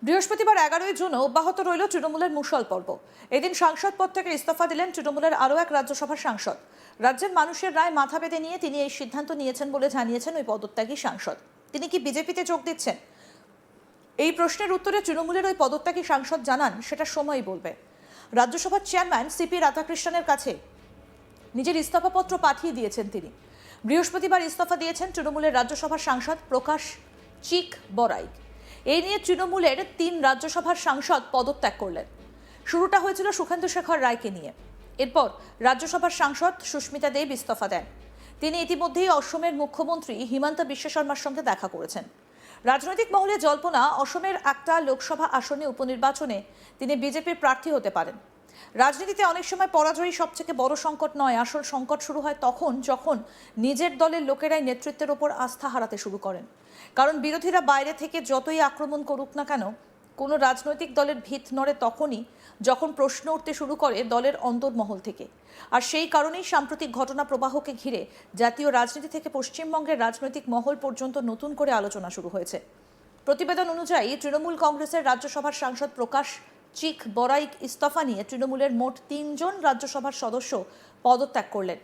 বৃহস্পতিবার 11ই জুন অব্যাহত রইল তৃণমূলের মুষল পর্ব। এদিন সাংসদ পদ থেকে ইস্তফা দিলেন তৃণমূলের আরও এক রাজ্যসভার সাংসদ। রাজ্যের মানুষের রায় মাথা পেতে নিয়ে তিনি এই সিদ্ধান্ত নিয়েছেন বলে জানিয়েছেন ওই পদত্যাগী সাংসদ। তিনি কি বিজেপিতে যোগ দিচ্ছেন, এই প্রশ্নের উত্তরে তৃণমূলের ওই পদত্যাগী সাংসদ জানান সেটা সময়ই বলবে। রাজ্যসভার চেয়ারম্যান সিপি রাধাকৃষ্ণনের কাছে নিজের ইস্তফাপত্র পাঠিয়ে দিয়েছেন তিনি। বৃহস্পতিবার ইস্তফা দিয়েছেন তৃণমূলের রাজ্যসভার সাংসদ প্রকাশ চিক বরাইক। এই নিয়ে তৃণমূলের 3 রাজ্যসভার সাংসদ পদত্যাগ করলেন। শুরুটা হয়েছিল সুখেন্দু শেখর রায়কে নিয়ে। এরপর রাজ্যসভার সাংসদ সুস্মিতা দেব ইস্তফা দেন। তিনি ইতিমধ্যেই অসমের মুখ্যমন্ত্রী হিমন্ত বিশ্ব শর্মার সঙ্গে দেখা করেছেন। রাজনৈতিক মহলে জল্পনা, অসমের একটা লোকসভা আসনে উপনির্বাচনে তিনি বিজেপির প্রার্থী হতে পারেন। রাজনীতিতে অনেক সময় পরাজয়ই সবথেকে বড় সংকট নয়, আসল সংকট শুরু হয় তখন যখন নিজের দলের লোকেরাই নেতৃত্বের ওপর আস্থা হারাতে শুরু করেন। কারণ বিরোধীরা বাইরে থেকে যতই আক্রমণ করুক না কেন, কোনো রাজনৈতিক দলের ভিত নড়ে তখনই যখন প্রশ্ন উঠতে শুরু করে দলের অন্তর্মহল থেকে। আর সেই কারণেই সাম্প্রতিক ঘটনা প্রবাহকে ঘিরে জাতীয় রাজনীতি থেকে পশ্চিমবঙ্গের রাজনৈতিক মহল পর্যন্ত নতুন করে আলোচনা শুরু হয়েছে। প্রতিবেদন অনুযায়ী তৃণমূল কংগ্রেসের রাজ্যসভার সাংসদ প্রকাশ চিক বরাইক ইস্তফা নিয়ে তৃণমূলের মোট 3 জন রাজ্যসভার সদস্য পদত্যাগ করলেন।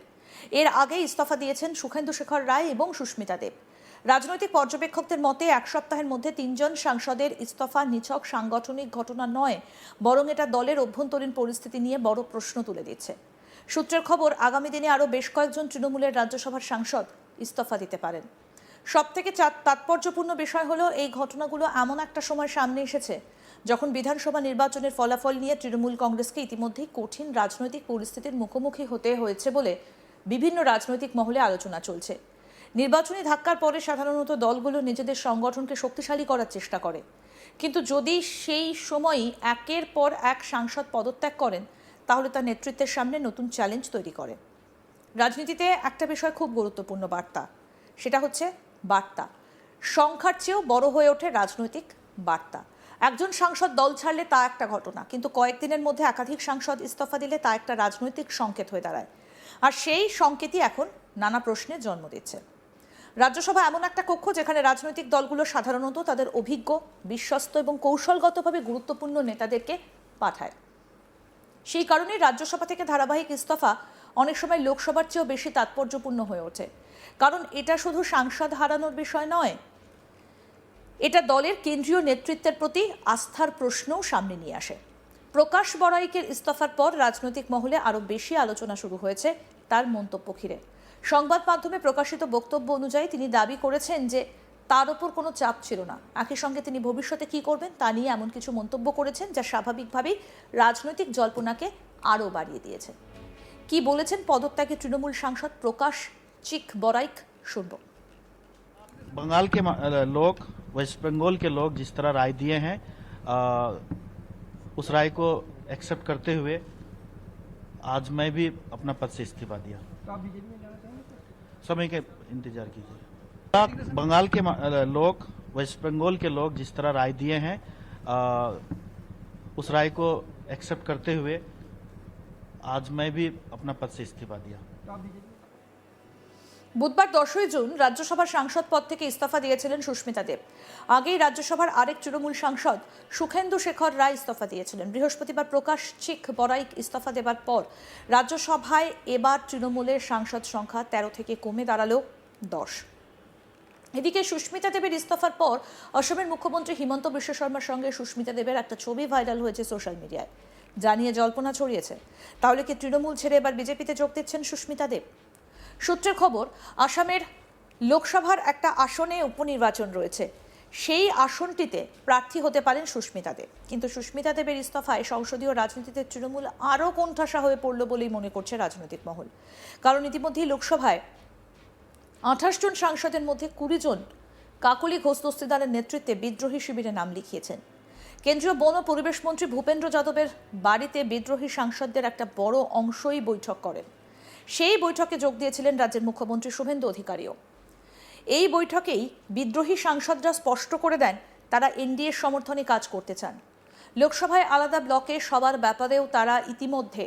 এর আগে ইস্তফা দিয়েছেন সুখেন্দু শেখর রায় এবং সুস্মিতা দেব। রাজনৈতিক পর্যবেক্ষকদের মতে 1 সপ্তাহের মধ্যে 3 জন সাংসদের ইস্তফা নিছক সাংগঠনিক ঘটনা নয়, বরং এটা দলের অভ্যন্তরীণ পরিস্থিতি নিয়ে বড় প্রশ্ন তুলে দিচ্ছে। সূত্রের খবর, আগামী দিনে আরও বেশ কয়েকজন তৃণমূলের রাজ্যসভার সাংসদ ইস্তফা দিতে পারেন। সবথেকে তাৎপর্যপূর্ণ বিষয় হলো, এই ঘটনাগুলো এমন একটা সময় সামনে এসেছে যখন বিধানসভা নির্বাচনের ফলাফল নিয়ে তৃণমূল কংগ্রেসকে ইতিমধ্যেই কঠিন রাজনৈতিক পরিস্থিতির মুখোমুখি হতে হয়েছে বলে বিভিন্ন রাজনৈতিক মহলে আলোচনা চলছে। নির্বাচনী ধাক্কার পরে সাধারণত দলগুলো নিজেদের সংগঠনকে শক্তিশালী করার চেষ্টা করে, কিন্তু যদি সেই সময়ই একের পর এক সাংসদ পদত্যাগ করেন তাহলে তার নেতৃত্বের সামনে নতুন চ্যালেঞ্জ তৈরি করে। রাজনীতিতে একটা বিষয় খুব গুরুত্বপূর্ণ, বার্তা। সেটা হচ্ছে বার্তা। সংখ্যার চেয়েও বড় হয়ে ওঠে রাজনৈতিক বার্তা। একজন সাংসদ দল ছাড়লে তা একটা ঘটনা, কিন্তু কয়েকদিনের মধ্যে একাধিক সাংসদ ইস্তফা দিলে তা একটা রাজনৈতিক সংকেত হয়ে দাঁড়ায়। আর সেই সংকেতই এখন নানা প্রশ্নের জন্ম দিচ্ছে। রাজ্যসভা এমন একটা কক্ষ যেখানে রাজনৈতিক দলগুলো সাধারণত তাদের অভিজ্ঞ, বিশ্বস্ত এবং কৌশলগতভাবে গুরুত্বপূর্ণ নেতাদেরকে পাঠায়। সেই কারণেই রাজ্যসভা থেকে ধারাবাহিক ইস্তফা অনেক সময় লোকসভার চেয়েও বেশি তাৎপর্যপূর্ণ হয়ে ওঠে। কারণ এটা শুধু সাংসদ হারানোর বিষয় নয়, এটা দলের কেন্দ্রীয় নেতৃত্বের প্রতি আস্থার প্রশ্নও সামনে নিয়ে আসে। প্রকাশ বরাইকের ইস্তফার পর রাজনৈতিক মহলে আরও বেশি আলোচনা শুরু হয়েছে তার মন্তব্য ঘিরে। সংবাদ মাধ্যমে প্রকাশিত বক্তব্য অনুযায়ী তিনি দাবি করেছেন যে তার ওপর কোনো চাপ ছিল না। একই সঙ্গে তিনি ভবিষ্যতে কি করবেন তা নিয়ে এমন কিছু মন্তব্য করেছেন যা স্বাভাবিকভাবেই রাজনৈতিক জল্পনাকে আরও বাড়িয়ে দিয়েছে। কি বলেছেন পদত্যাগী তৃণমূল সাংসদ প্রকাশ চিক বরাইক, শুনব। बंगाल के लोग, वेस्ट बंगाल के लोग जिस तरह राय दिए हैं, उस राय को एक्सेप्ट करते हुए आज मैं भी अपना पद से इस्तीफा दिया। समय के इंतजार कीजिए। बंगाल के लोग, वेस्ट बंगाल के लोग जिस तरह राय दिए हैं, उस राय को एक्सेप्ट करते हुए आज मैं भी अपना पद से इस्तीफा दिया। বুধবার 10ই জুন রাজ্যসভার সাংসদ পদ থেকে ইস্তফা দিয়েছিলেন সুস্মিতা দেব। আগেই রাজ্যসভার আরেক তৃণমূল সাংসদ সুখেন্দু শেখর রায় ইস্তফা দিয়েছিলেন। বৃহস্পতিবার প্রকাশ চিক বরাইক ইস্তফা দেবার পর রাজ্যসভায় এবার তৃণমূলের সাংসদ সংখ্যা 13 থেকে কমে দাঁড়ালো 10। এদিকে সুস্মিতা দেবের ইস্তফার পর অসমের মুখ্যমন্ত্রী হিমন্ত বিশ্ব শর্মার সঙ্গে সুস্মিতা দেবের একটা ছবি ভাইরাল হয়েছে সোশ্যাল মিডিয়ায়, জানিয়ে জল্পনা ছড়িয়েছে। তাহলে কি তৃণমূল ছেড়ে এবার বিজেপিতে যোগ দিচ্ছেন সুস্মিতা দেব? সূত্রের খবর, আসামের লোকসভার একটা আসনে উপনির্বাচন রয়েছে। সেই আসনটিতে প্রার্থী হতে পারেন সুস্মিতা দেব। কিন্তু সুস্মিতা দেবের ইস্তফায় সংসদীয় রাজনীতিতে তৃণমূল আরও কোণঠাসা হয়ে পড়ল বলেই মনে করছে রাজনৈতিক মহল। কারণ ইতিমধ্যেই লোকসভায় 28 জন সাংসদের মধ্যে 20 জন কাকলি ঘোষ দস্তিদারের নেতৃত্বে বিদ্রোহী শিবিরে নাম লিখিয়েছেন। কেন্দ্রীয় বন ও পরিবেশ মন্ত্রী ভূপেন্দ্র যাদবের বাড়িতে বিদ্রোহী সাংসদদের একটা বড় অংশই বৈঠক করেন। সেই বৈঠকে যোগ দিয়েছিলেন রাজ্যের মুখ্যমন্ত্রী শুভেন্দু অধিকারীও। এই বৈঠকেই বিদ্রোহী সাংসদরা স্পষ্ট করে দেন তারা এনডিএর সমর্থনে কাজ করতে চান। লোকসভায় আলাদা ব্লকে সবার ব্যাপারেও তারা ইতিমধ্যে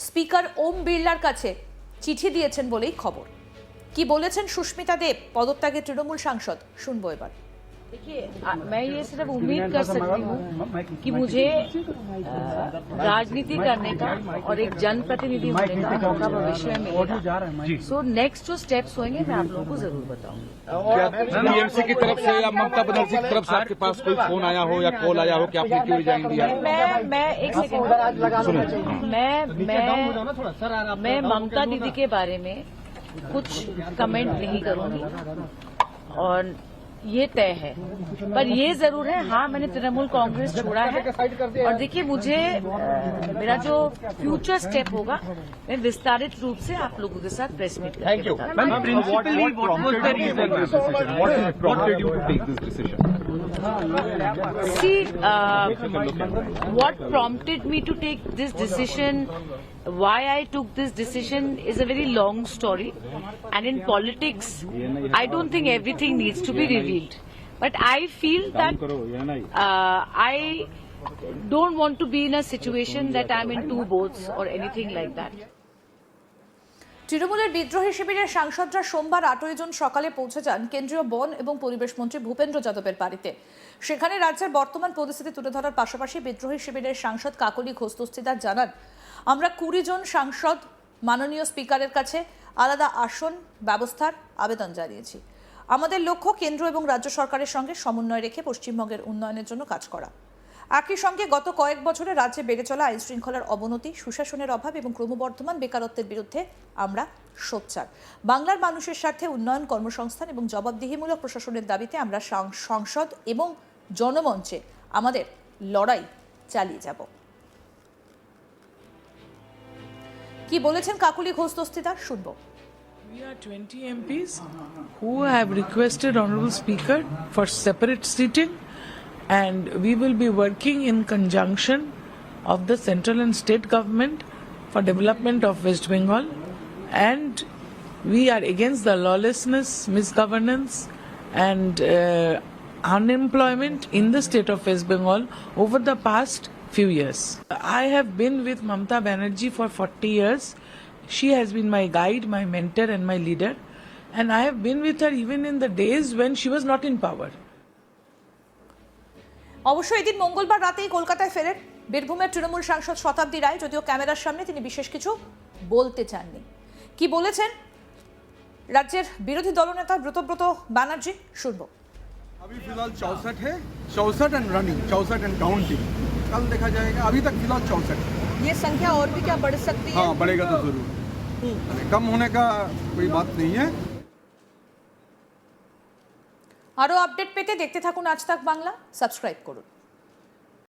স্পিকার ওম বিড়লার কাছে চিঠি দিয়েছেন বলেই খবর। কি বলেছেন সুস্মিতা দেব পদত্যাগে তৃণমূল সাংসদ, শুনবো এবার। देखिए मैं ये सिर्फ उम्मीद कर सकती हूँ कि मुझे राजनीति करने का और एक जनप्रतिनिधि होने का मौका भविष्य में मिलेगा। सो नेक्स्ट जो स्टेप्स होंगे मैं आप लोगों को जरूर बताऊंगी। टीएमसी की तरफ से या ममता बनर्जी की तरफ से आपके पास कोई फोन आया हो या कॉल आया हो कि आप क्यों रिजाइन दिया? मैं एक सेकंड, मैं ममता दीदी के बारे में कुछ कमेंट नहीं करूंगी और ये तय है, पर ये जरूर है हाँ मैंने तृणमूल कांग्रेस छोड़ा है और देखिए मुझे मेरा जो फ्यूचर स्टेप होगा मैं विस्तारित रूप से आप लोगों के साथ प्रेस मीट करके See, what prompted me to take this decision, why I took this decision is a very long story, and in politics I don't think everything needs to be revealed, but I feel that I don't want to be in a situation that I'm in two boats or anything like that. তৃণমূলের বিদ্রোহী শিবিরের সাংসদরা সোমবার 8ই June সকালে পৌঁছে যান কেন্দ্রীয় বন এবং পরিবেশ মন্ত্রী ভূপেন্দ্র যাদবের বাড়িতে। সেখানে রাজ্যের বর্তমান পরিস্থিতি তুলে ধরার পাশাপাশি বিদ্রোহী শিবিরের সাংসদ কাকলি ঘোষ দস্তিদার জানান, আমরা 20 জন সাংসদ মাননীয় স্পিকারের কাছে আলাদা আসন ব্যবস্থার আবেদন জানিয়েছি। আমাদের লক্ষ্য কেন্দ্র এবং রাজ্য সরকারের সঙ্গে সমন্বয় রেখে পশ্চিমবঙ্গের উন্নয়নের জন্য কাজ করা। একই সঙ্গে গত কয়েক বছরে রাজ্যে বেড়ে চলা আইন শৃঙ্খলার অবনতি, সুশাসনের অভাব এবং ক্রমবর্ধমান বেকারত্বের বিরুদ্ধে আমরা সোচ্চার। বাংলার মানুষের স্বার্থে উন্নয়ন, কর্মসংস্থান এবং জবাবদিহিমূলক প্রশাসনের দাবিতে আমরা সংসদ এবং জনমঞ্চে আমাদের লড়াই চালিয়ে যাব। কি বলেছেন কাকলি ঘোষ দস্তিদার, শুনবো। We are 20 MPs who have requested Honorable Speaker for separate seating, and we will be working in conjunction of the central and state government for development of West Bengal, and we are against the lawlessness, misgovernance and unemployment in the state of West Bengal over the past few years. I have been with Mamata Banerjee for 40 years. She has been my guide, my mentor and my leader, and I have been with her even in the days when she was not in power. অবশ্য এদিন মঙ্গলবার রাতেই কলকাতায় ফেরেন বীরভূমের তৃণমূল সাংসদ শতাব্দী রায়, যদিও ক্যামেরার সামনে তিনি বিশেষ কিছু বলতে চাননি। কি বলেছেন রাজ্যের বিরোধী দলনেতা ব্রতব্রত ব্যানার্জি, শুনবো। अभी फिलहाल 64 है, 64 एंड रनिंग, 64 एंड काउंटिंग। कल देखा जाएगा, अभी तक फिलहाल 64। ये संख्या और भी क्या बढ़ सकती है? हाँ बढ़ेगा तो जरूर, कम होने का कोई बात नहीं है। আরও আপডেট পেতে দেখতে থাকুন আজ তাক বাংলা, সাবস্ক্রাইব করুন।